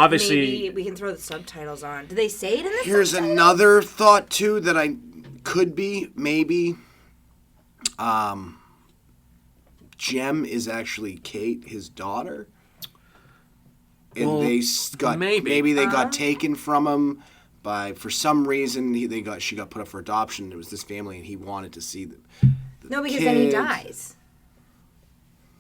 we can throw the subtitles on. Do they say it in the Here's subtitles? another thought, too, that I could be, maybe. Jem is actually Kate, his daughter. And maybe they got taken from him for some reason. She got put up for adoption. It was this family, and he wanted to see the No, because kid. then he dies.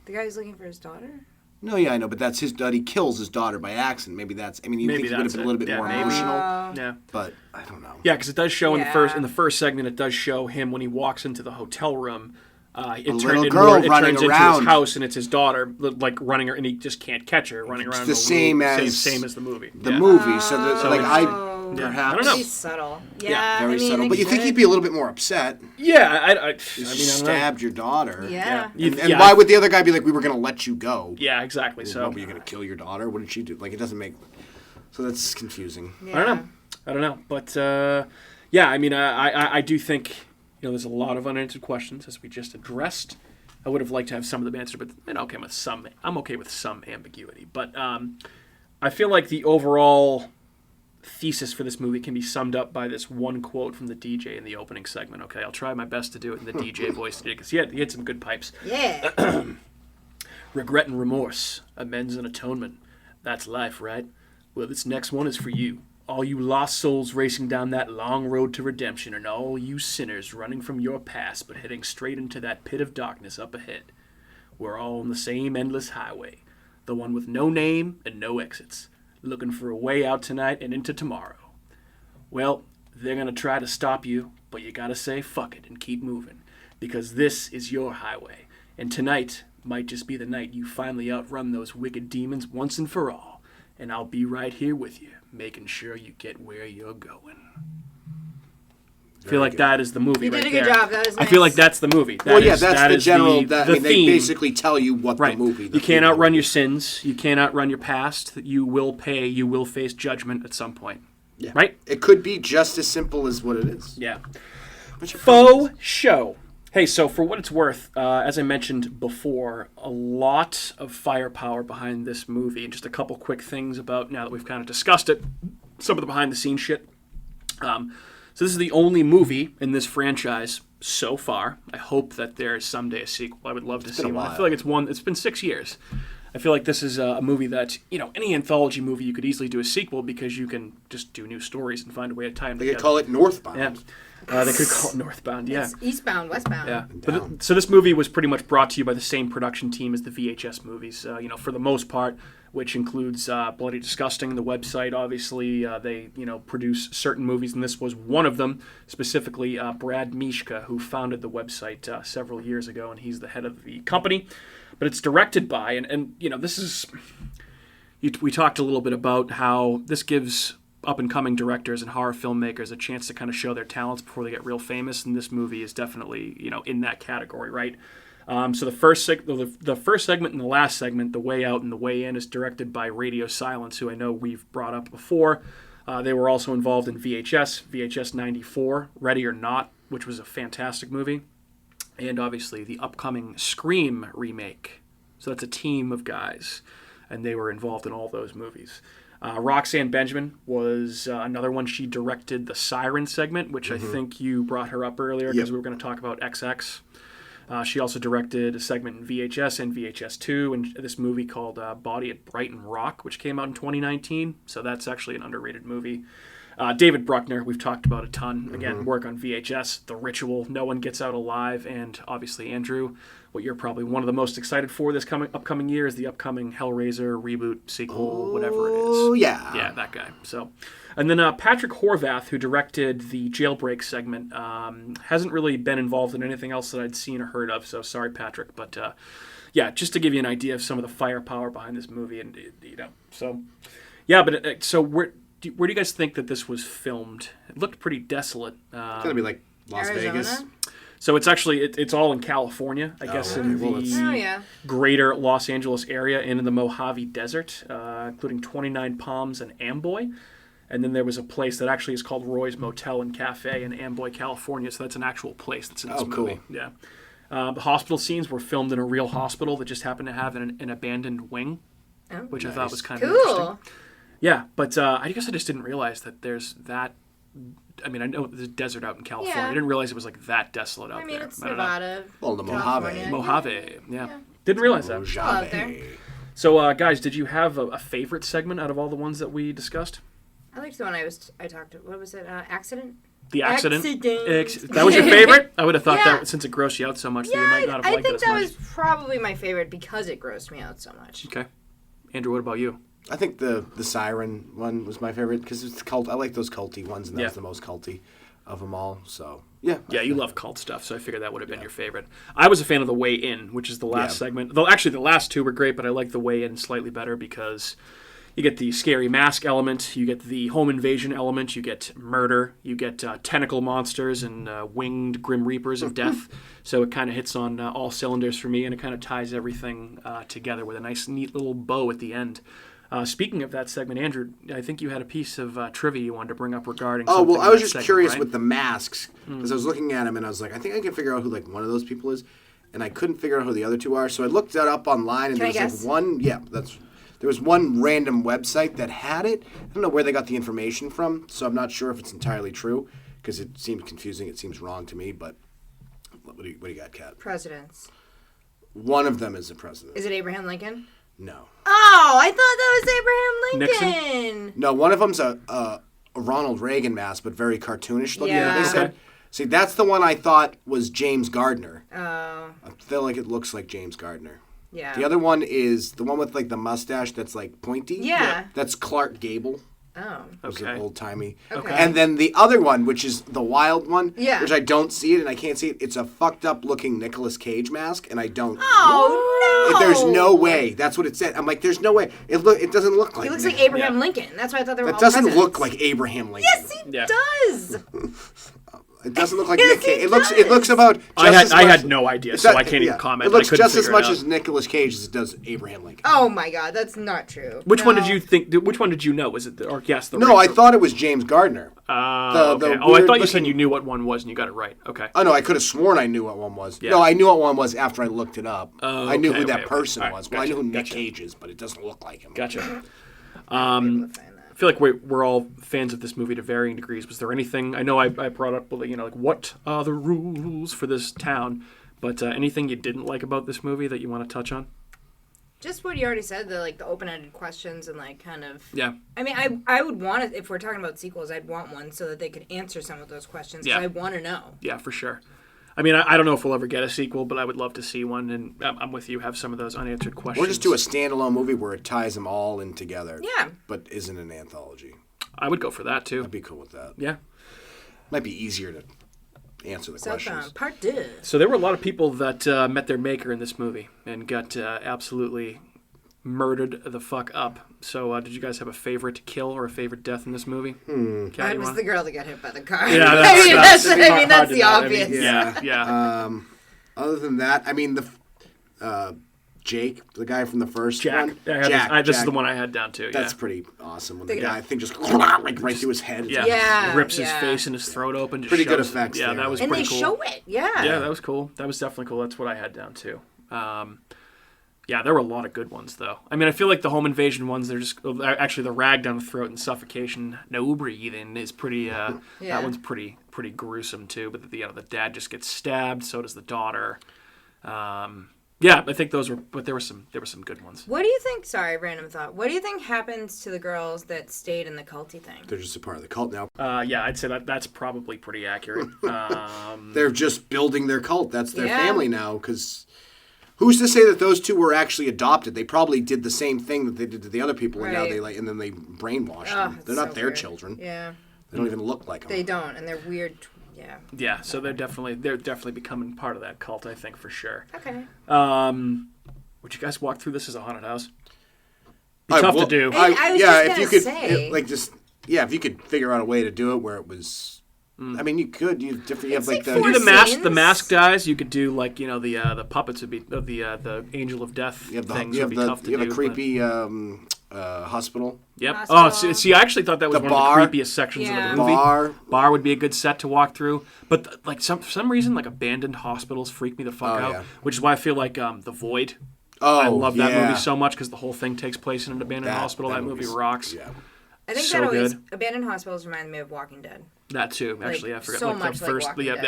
The guy who's looking for his daughter? No, yeah, I know, but that's his daughter. He kills his daughter by accident. Maybe that's. I mean, you think he would have been a little bit more emotional. Yeah, but I don't know. Yeah, because it does show in the first segment. It does show him when he walks into the hotel room. It turns into his house, and it's his daughter, like running her, and he just can't catch her running around. It's the same as the movie. The movie. So perhaps I don't know. He's subtle. Yeah, very subtle. But you think he'd be a little bit more upset? Yeah, I mean, you stabbed your daughter. Yeah. And why would the other guy be like, we were going to let you go? Yeah, exactly. Well, so were you going to kill your daughter? What did she do? Like, it doesn't make. So that's confusing. Yeah. I don't know. But yeah, I mean, I do think there's a lot of unanswered questions as we just addressed. I would have liked to have some of them answered, but I'm okay with some ambiguity. But I feel like the overall thesis for this movie can be summed up by this one quote from the DJ in the opening segment. Okay, I'll try my best to do it in the DJ voice today, because he had some good pipes. Yeah. Regret and remorse, amends and atonement. That's life, right? Well, this next one is for you. All you lost souls racing down that long road to redemption, and all you sinners running from your past but heading straight into that pit of darkness up ahead. We're all on the same endless highway, the one with no name and no exits, looking for a way out tonight and into tomorrow. Well, they're going to try to stop you, but you got to say fuck it and keep moving, because this is your highway, and tonight might just be the night you finally outrun those wicked demons once and for all, and I'll be right here with you, making sure you get where you're going. I feel like that is the movie right there. You did a good job. That was nice. I feel like that's the movie. That's the general. They theme. basically tell you what the movie. You can't outrun your sins. You can't outrun your past. You will pay. You will face judgment at some point. Yeah. Right? It could be just as simple as what it is. Yeah. Faux show. Hey, so for what it's worth, as I mentioned before, a lot of firepower behind this movie, and just a couple quick things about, now that we've kind of discussed it, some of the behind-the-scenes shit. So this is the only movie in this franchise so far. I hope that there is someday a sequel. I would love to see one. I feel like it's been 6 years. I feel like this is a movie that, any anthology movie you could easily do a sequel, because you can just do new stories and find a way to tie them together. They could call it Northbound. Yeah. They could call it Northbound, yeah. It's eastbound, westbound. Yeah. So this movie was pretty much brought to you by the same production team as the VHS movies, for the most part, which includes Bloody Disgusting, the website, obviously. They, produce certain movies, and this was one of them, specifically Brad Mishka, who founded the website several years ago, and he's the head of the company. But it's directed by, and this is... We talked a little bit about how this gives up-and-coming directors and horror filmmakers a chance to kind of show their talents before they get real famous, and this movie is definitely, in that category, right? So the first segment and the last segment, The Way Out and The Way In, is directed by Radio Silence, who I know we've brought up before. They were also involved in VHS 94, Ready or Not, which was a fantastic movie, and obviously the upcoming Scream remake. So that's a team of guys, and they were involved in all those movies. Roxanne Benjamin was another one. She directed the Siren segment, which I think you brought her up earlier because we were going to talk about XX. She also directed a segment in VHS and VHS2, and this movie called Body at Brighton Rock, which came out in 2019. So that's actually an underrated movie. David Bruckner, we've talked about a ton. Again, work on VHS, The Ritual, No One Gets Out Alive, and obviously Andrew. what you're probably one of the most excited for this upcoming year is the upcoming Hellraiser reboot, sequel, whatever it is. Oh, yeah. Yeah, that guy. So, and then Patrick Horvath, who directed the Jailbreak segment, hasn't really been involved in anything else that I'd seen or heard of. So sorry, Patrick, but yeah, just to give you an idea of some of the firepower behind this movie, and so yeah, but so where do you guys think that this was filmed? It looked pretty desolate. It's gonna be like Las Arizona? Vegas. So it's actually it's all in California, I guess, in the greater Los Angeles area and in the Mojave Desert, including 29 Palms and Amboy. And then there was a place that actually is called Roy's Motel and Cafe in Amboy, California. So that's an actual place that's in this movie. Cool. Yeah. The hospital scenes were filmed in a real hospital that just happened to have an abandoned wing, which I thought was kind of interesting. Yeah, but I guess I just didn't realize that there's that. I mean, I know there's a desert out in California. Yeah. I didn't realize it was like that desolate out there. I mean, it's Nevada. Well, the Mojave. Mojave, yeah. Didn't realize that. Mojave. So, guys, did you have a favorite segment out of all the ones that we discussed? I liked the one I talked to. What was it? Accident? The accident? Accident. That was your favorite? I would have thought that since it grossed you out so much that you might not have liked it as much. I think that was probably my favorite because it grossed me out so much. Okay. Andrew, what about you? I think the Siren one was my favorite because it's cult. I like those culty ones, and that's the most culty of them all. So yeah. Yeah, you love cult stuff, so I figured that would have been your favorite. I was a fan of the Way In, which is the last segment. Though actually, the last two were great, but I like the Way In slightly better because you get the scary mask element, you get the home invasion element, you get murder, you get tentacle monsters and winged grim reapers of death. So it kind of hits on all cylinders for me, and it kind of ties everything together with a nice, neat little bow at the end. Speaking of that segment, Andrew, I think you had a piece of trivia you wanted to bring up regarding. Oh well, I was just segment, curious right? with the masks because I was looking at them and I was like, I think I can figure out who like one of those people is, and I couldn't figure out who the other two are. So I looked that up online, and there was like one. Yeah, there was one random website that had it. I don't know where they got the information from, so I'm not sure if it's entirely true because it seemed confusing. It seems wrong to me, but what do you got, Kat? Presidents. One of them is a president. Is it Abraham Lincoln? No. Oh, I thought that was Abraham Lincoln. Nixon? No, one of them's a Ronald Reagan mask, but very cartoonish looking. Yeah. They said. See, that's the one I thought was James Gardner. Oh. I feel like it looks like James Gardner. Yeah. The other one is the one with like the mustache that's like pointy. Yeah. That's Clark Gable. Oh. Who's an old timey. Okay. And then the other one, which is the wild one, yeah. which I don't see it and I can't see it. It's a fucked up looking Nicolas Cage mask, and I don't. Oh no! There's no way. That's what it said. I'm like, there's no way. It doesn't look like. He looks like Abraham Lincoln. That's why I thought they were. That all doesn't presidents. look like Abraham Lincoln. Yes, he does. It doesn't look like Nick Cage. It looks about. I had no idea, so I can't even comment. It looks just as much as Nicolas Cage as it does Abraham Lincoln. Oh my God, that's not true. Which one did you think? Which one did you know? Was it or guess the? No, I thought it was James Gardner. Okay. I thought you said you knew what one was and you got it right. Okay. Oh no, I could have sworn I knew what one was. Yeah. No, I knew what one was after I looked it up. I knew who that person Right, was. gotcha, Well, I knew who Nick Cage is, but it doesn't look like him. Gotcha. I feel like we're all fans of this movie to varying degrees. Was there anything? I know I brought up, like what are the rules for this town? But anything you didn't like about this movie that you want to touch on? Just what you already said, the open-ended questions and kind of. Yeah. I mean, I would want it if we're talking about sequels. I'd want one so that they could answer some of those questions. Yeah. I want to know. Yeah, for sure. I mean, I don't know if we'll ever get a sequel, but I would love to see one, and I'm with you. Have some of those unanswered questions. Or just do a standalone movie where it ties them all in together. Yeah. But isn't an anthology. I would go for that too. I'd be cool with that. Yeah. Might be easier to answer the questions. Southbound, part 2. So there were a lot of people that met their maker in this movie and got absolutely murdered the fuck up. So did you guys have a favorite kill or a favorite death in this movie? That was the girl that got hit by the car. Yeah, that's the obvious. Yeah. Other than that, I mean, Jake, the guy from the first one. Jack. This is the one I had down too. That's pretty awesome. When the guy thing just right through his head. Rips his face and his throat open. Just pretty good effects. Yeah, that was and pretty cool. And they show it. Yeah. Yeah, that was cool. That was definitely cool. That's what I had down too. Yeah, there were a lot of good ones though. I mean, I feel like the home invasion ones, they're just actually the rag down the throat and suffocation, no breathing is pretty. That one's pretty gruesome too. But the dad just gets stabbed. So does the daughter. Yeah, I think those were, but there were some good ones. What do you think? Sorry, random thought. What do you think happens to the girls that stayed in the culty thing? They're just a part of the cult now. Yeah, I'd say that's probably pretty accurate. They're just building their cult. That's their family now, because Who's to say that those two were actually adopted? They probably did the same thing that they did to the other people, and now and then they brainwashed them. They're not their children. Yeah. They don't even look like them. They don't, and they're weird. Yeah. Yeah, so they're definitely becoming part of that cult, I think, for sure. Okay. Would you guys walk through this as a haunted house? Be tough to do. I was just gonna say. If you could figure out a way to do it where it was. I mean, you could. You have like the four the mask guys. You could do like the puppets would be the Angel of Death things would be tough to do. You have a creepy hospital. Yep. Hospital. Oh, see, I actually thought that was one bar. of the creepiest sections of the movie. Bar would be a good set to walk through, but for some reason, like abandoned hospitals freak me the fuck out. Yeah. Which is why I feel like The Void. Oh, I love that movie so much because the whole thing takes place in an abandoned hospital. That movie rocks. Yeah. I think so that always good. abandoned hospitals remind me of Walking Dead. That too, actually, I forgot. So like much the first, like Walking Dead.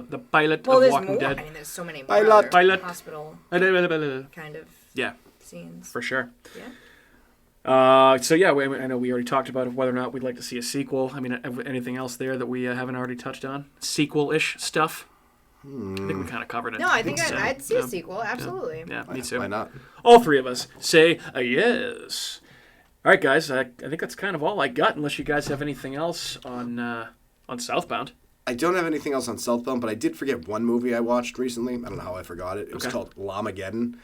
the pilot of Well, Walking more. Dead. I mean, there's so many more Pilot. hospital kind of Yeah, scenes. for sure. Yeah. So yeah, I know we already talked about whether or not we'd like to see a sequel. I mean, anything else there that we haven't already touched on? Sequel-ish stuff. I think we kind of covered it. No, I think I'd see a sequel. Absolutely. Yeah, me too. Why not? All three of us say a yes. All right, guys. I think that's kind of all I got. Unless you guys have anything else on Southbound. I don't have anything else on Southbound, but I did forget one movie I watched recently. I don't know how I forgot it. It was called Lamageddon.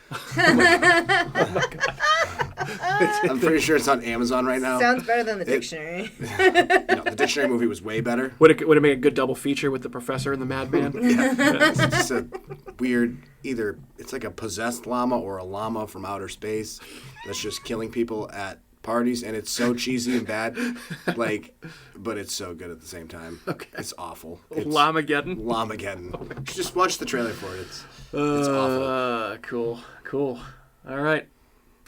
I'm pretty sure it's on Amazon right now. Sounds better than the dictionary. The dictionary movie was way better. Would it make a good double feature with the professor and the madman? It's just a weird, either it's like a possessed llama or a llama from outer space that's just killing people at parties, and it's so cheesy and bad, but it's so good at the same time. Okay. It's awful. It's Lamageddon. Just watch the trailer for it. It's awful. Cool. All right.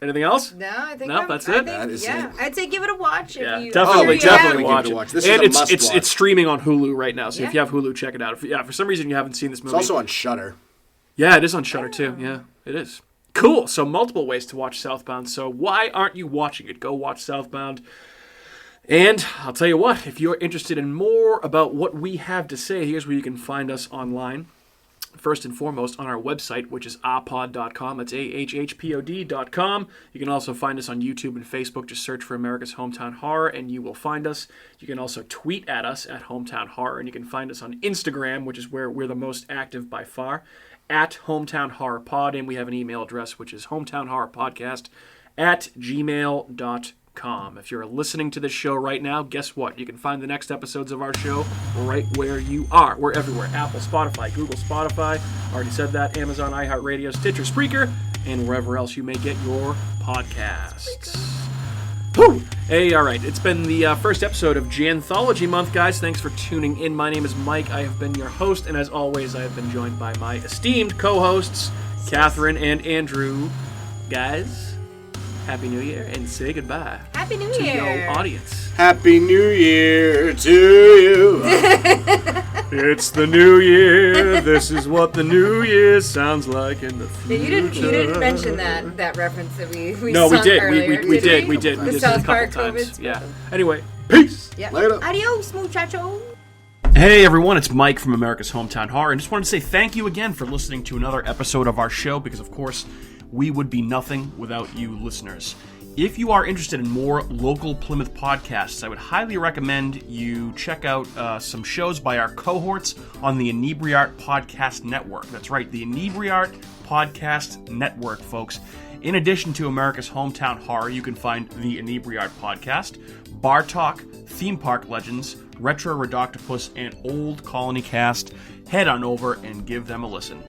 Anything else? No, I think that's it. That is it. I'd say give it a watch. Yeah, if you definitely watch watch it. it. This and is a must watch. It's streaming on Hulu right now, so if Yeah. you have Hulu, check it out. For some reason you haven't seen this movie, It's also on Shudder. Yeah, it is on Shudder too. Yeah, it is. Cool. So multiple ways to watch Southbound. So why aren't you watching it? Go watch Southbound. And I'll tell you what, if you're interested in more about what we have to say, here's where you can find us online. First and foremost, on our website, which is ahpod.com. That's AHHPOD.com. You can also find us on YouTube and Facebook. Just search for America's Hometown Horror, and you will find us. You can also tweet at us at Hometown Horror, and you can find us on Instagram, which is where we're the most active by far, at Hometown Horror Pod, and we have an email address, which is hometownhorrorpodcast@gmail.com. If you're listening to this show right now, guess what? You can find the next episodes of our show right where you are. We're everywhere. Apple, Spotify, Google, Spotify. Already said that. Amazon, iHeartRadio, Stitcher, Spreaker, and wherever else you may get your podcasts. Woo! Hey, all right. It's been the first episode of JANthology month, guys. Thanks for tuning in. My name is Mike. I have been your host, and as always, I have been joined by my esteemed co-hosts, Catherine and Andrew. Guys, Happy New Year, and say goodbye Happy New to Year. your audience. Happy New Year to you. It's the new year. This is what the new year sounds like in the future. You didn't mention that reference that we No, we sung did. earlier, We did. We The did it a South couple Park times. COVID. Yeah. Anyway, peace. Yeah. Later. Adios, muchacho. Hey everyone, it's Mike from America's Hometown Horror, and just wanted to say thank you again for listening to another episode of our show, because of course, we would be nothing without you listeners. If you are interested in more local Plymouth podcasts, I would highly recommend you check out some shows by our cohorts on the Inebriart Podcast Network. That's right, the Inebriart Podcast Network, folks. In addition to America's Hometown Horror, you can find the Inebriart Podcast, Bar Talk, Theme Park Legends, Retro Redoctopus, and Old Colony Cast. Head on over and give them a listen.